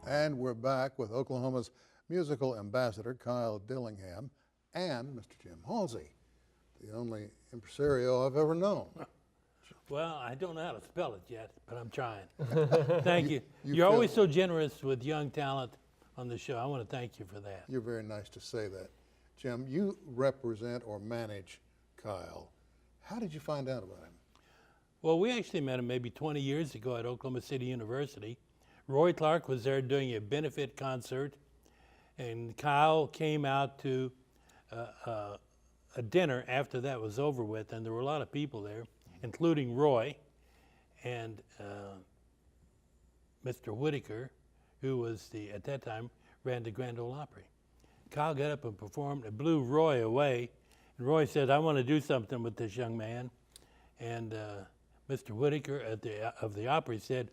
And we're back with Oklahoma's musical ambassador, Kyle Dillingham, and Mr. Jim Halsey, the only impresario I've ever known. Well, I don't know how to spell it yet, but I'm trying. Thank you. you You're always feel- so generous with young talent on the show. I want to thank you for that. You're very nice to say that. Jim, you represent or manage Kyle. How did you find out about him? Well, we actually met him maybe 20 years ago at Oklahoma City University. Roy Clark was there doing a benefit concert, and Kyle came out to a dinner after that was over with, and there were a lot of people there, including Roy and Mr. Whitaker, who was at that time ran the Grand Ole Opry. Kyle got up and performed and blew Roy away, and Roy said, "I want to do something with this young man," and Mr. Whitaker of the Opry said,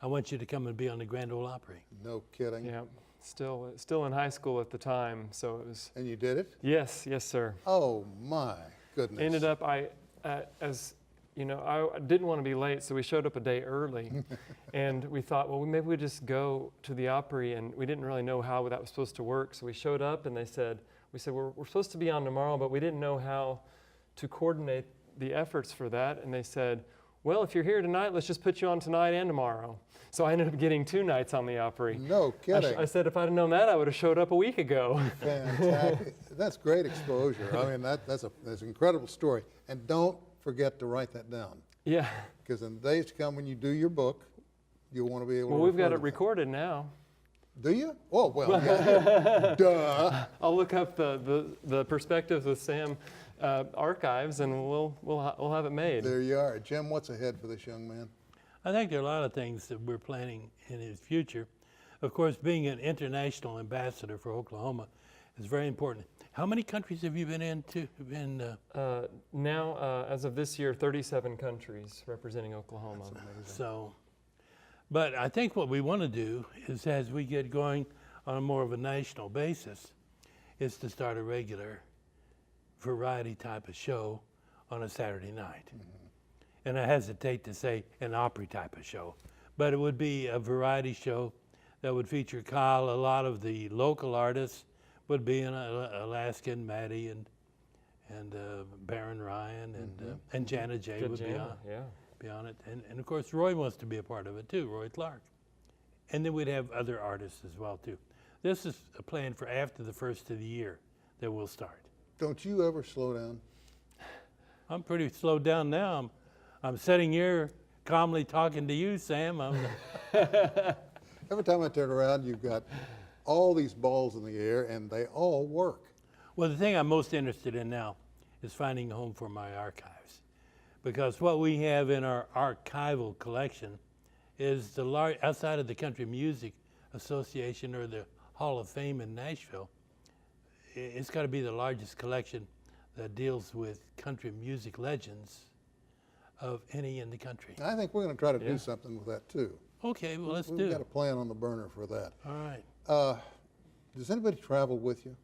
"I want you to come and be on the Grand Ole Opry." No kidding. Yeah, still in high school at the time, so it was. And you did it? Yes, sir. Oh my goodness. Ended up, as you know, I didn't want to be late, so we showed up a day early, and we thought, well, maybe we just go to the Opry, and we didn't really know how that was supposed to work. So we showed up, and we said, we're supposed to be on tomorrow, but we didn't know how to coordinate the efforts for that, and they said, well, if you're here tonight, let's just put you on tonight and tomorrow. So I ended up getting 2 nights on the Opry. No kidding. I said, if I'd have known that, I would have showed up a week ago. Fantastic. That's great exposure. I mean, that's an incredible story. And don't forget to write that down. Yeah. Because in the days to come, when you do your book, you'll want to be able to Well, we've refer got it to recorded now. that. Do you? Oh, well, yeah. Duh. I'll look up the Perspectives with Sam archives, and we'll have it made. There you are. Jim, what's ahead for this young man? I think there are a lot of things that we're planning in his future. Of course, being an international ambassador for Oklahoma is very important. How many countries have you been into? Now, as of this year, 37 countries representing Oklahoma. So, but I think what we want to do is, as we get going on a more of a national basis, is to start a regular variety type of show on a Saturday night. Mm-hmm. And I hesitate to say an Opry type of show, but it would be a variety show that would feature Kyle. A lot of the local artists would be in Alaskan, Maddie and Baron Ryan and Jana Jay would be on it. And of course, Roy wants to be a part of it too, Roy Clark. And then we'd have other artists as well too. This is a plan for after the first of the year that we'll start. Don't you ever slow down? I'm pretty slowed down now. I'm sitting here calmly talking to you, Sam. Every time I turn around, you've got all these balls in the air, and they all work. Well, the thing I'm most interested in now is finding a home for my archives, because what we have in our archival collection is outside of the Country Music Association or the Hall of Fame in Nashville, it's got to be the largest collection that deals with country music legends of any in the country. I think we're going to try to do something with that too. Okay, well, let's do it. We've got a plan on the burner for that. All right. Does anybody travel with you?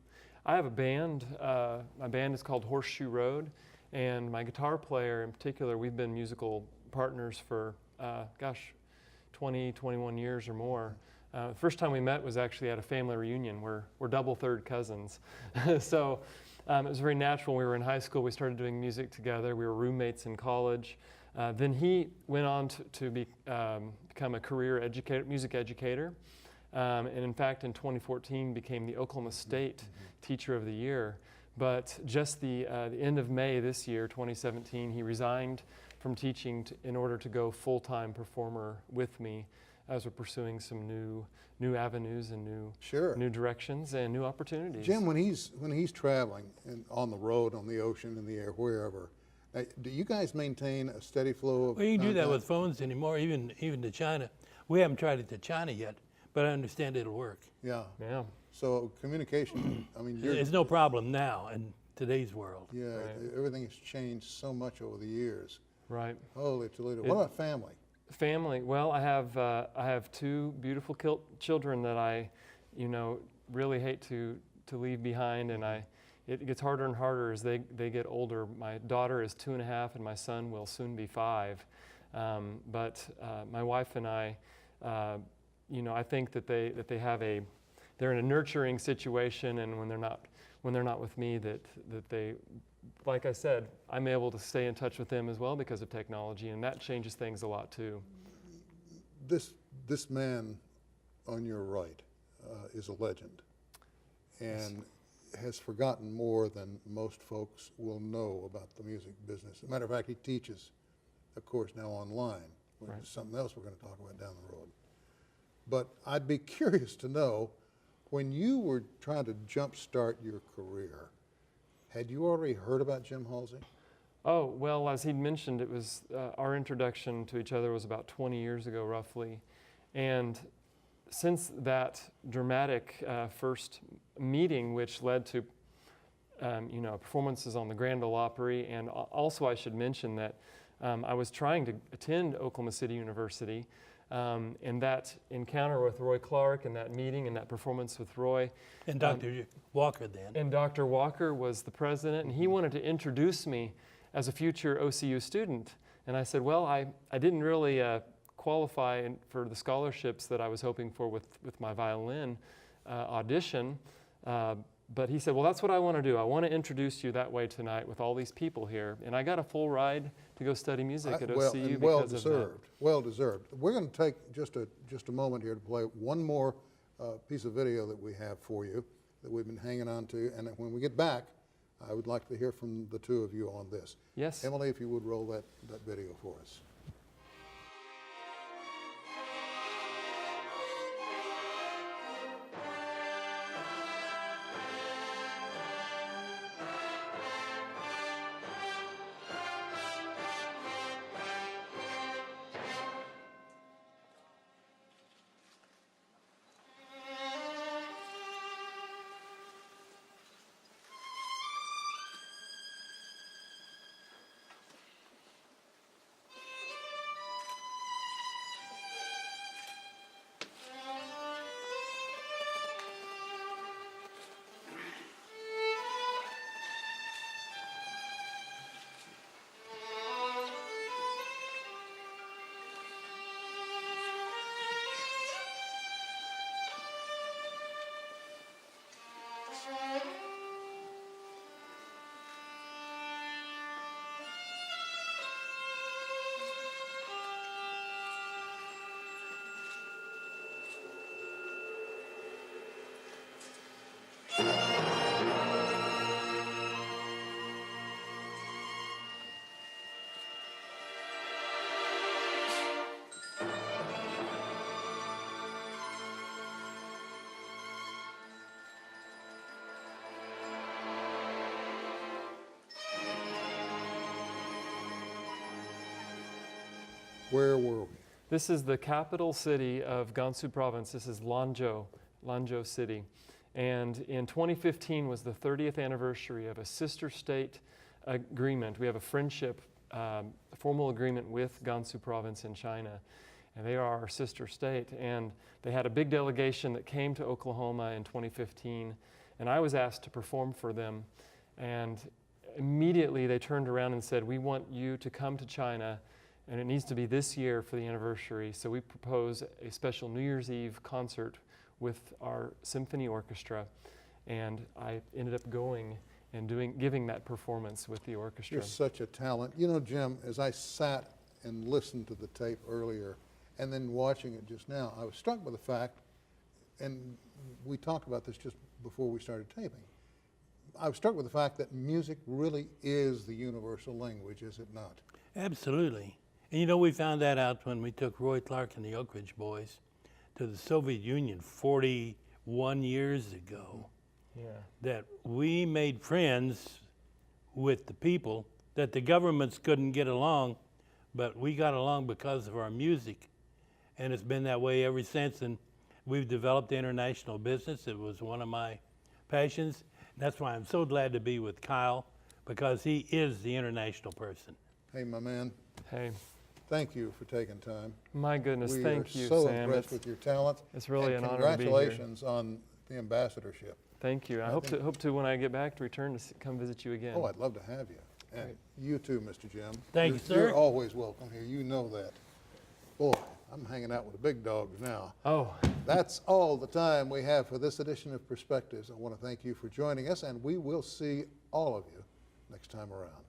I have a band. My band is called Horseshoe Road, and my guitar player in particular, we've been musical partners for, 20, 21 years or more. The first time we met was actually at a family reunion. We're double third cousins. So it was very natural. We were in high school. We started doing music together. We were roommates in college. Then he went on to become a career music educator. And in fact, in 2014, became the Oklahoma State Teacher of the Year. But just the end of May this year, 2017, he resigned from teaching in order to go full-time performer with me as we're pursuing some new avenues and new directions and new opportunities. Jim, when he's traveling and on the road, on the ocean, in the air, wherever, do you guys maintain a steady flow of Well, you can do that with phones anymore, even to China. We haven't tried it to China yet, but I understand it'll work. Yeah. Yeah. So communication, I mean, it's no problem now in today's world. Yeah, everything has changed so much over the years. Right. Holy Toledo. What about family? Family. Well, I have 2 beautiful children that I, really hate to leave behind, and it gets harder and harder as they get older. My daughter is 2.5, and my son will soon be 5. But my wife and I you know, I think that they have they're in a nurturing situation, and when they're not with me, that they, like I said, I'm able to stay in touch with them as well because of technology, and that changes things a lot too. This man on your right is a legend, and has forgotten more than most folks will know about the music business. As a matter of fact, he teaches a course now online, which is something else we're going to talk about down the road. But I'd be curious to know, when you were trying to jumpstart your career, had you already heard about Jim Halsey? Oh, well, as he'd mentioned, it was our introduction to each other was about 20 years ago, roughly. And since that dramatic first meeting, which led to you know, performances on the Grand Ole Opry, and also I should mention that I was trying to attend Oklahoma City University, and that encounter with Roy Clark and that meeting and that performance with Roy. And Dr. Walker then. And Dr. Walker was the president, and he wanted to introduce me as a future OCU student. And I said, well, I didn't really qualify for the scholarships that I was hoping for with my violin audition. But he said, well, that's what I want to do. I want to introduce you that way tonight with all these people here. And I got a full ride to go study music at OCU because of that. Well deserved. We're going to take just a moment here to play one more piece of video that we have for you that we've been hanging on to. And when we get back, I would like to hear from the two of you on this. Yes. Emily, if you would roll that video for us. Where were we? This is the capital city of Gansu province. This is Lanzhou City. And in 2015 was the 30th anniversary of a sister state agreement. We have a friendship, formal agreement with Gansu province in China. And they are our sister state. And they had a big delegation that came to Oklahoma in 2015. And I was asked to perform for them. And immediately they turned around and said, we want you to come to China, and it needs to be this year for the anniversary. So we propose a special New Year's Eve concert with our symphony orchestra. And I ended up going and giving that performance with the orchestra. You're such a talent. You know, Jim, as I sat and listened to the tape earlier and then watching it just now, I was struck by the fact, and we talked about this just before we started taping, I was struck with the fact that music really is the universal language, is it not? Absolutely. And you know, we found that out when we took Roy Clark and the Oak Ridge Boys to the Soviet Union 41 years ago. Yeah. That we made friends with the people, that the governments couldn't get along, but we got along because of our music. And it's been that way ever since. And we've developed international business. It was one of my passions. That's why I'm so glad to be with Kyle, because he is the international person. Hey, my man. Hey. Thank you for taking time. My goodness, thank you, We are so Sam. impressed with your talent. It's really and an honor to be here. congratulations on the ambassadorship. Thank you. I hope to when I get back to return to come visit you again. Oh, I'd love to have you. And Great. you too, Mr. Jim. Thank you, sir. You're always welcome here. You know that. Boy, I'm hanging out with the big dogs now. Oh, That's all the time we have for this edition of Perspectives. I want to thank you for joining us, and we will see all of you next time around.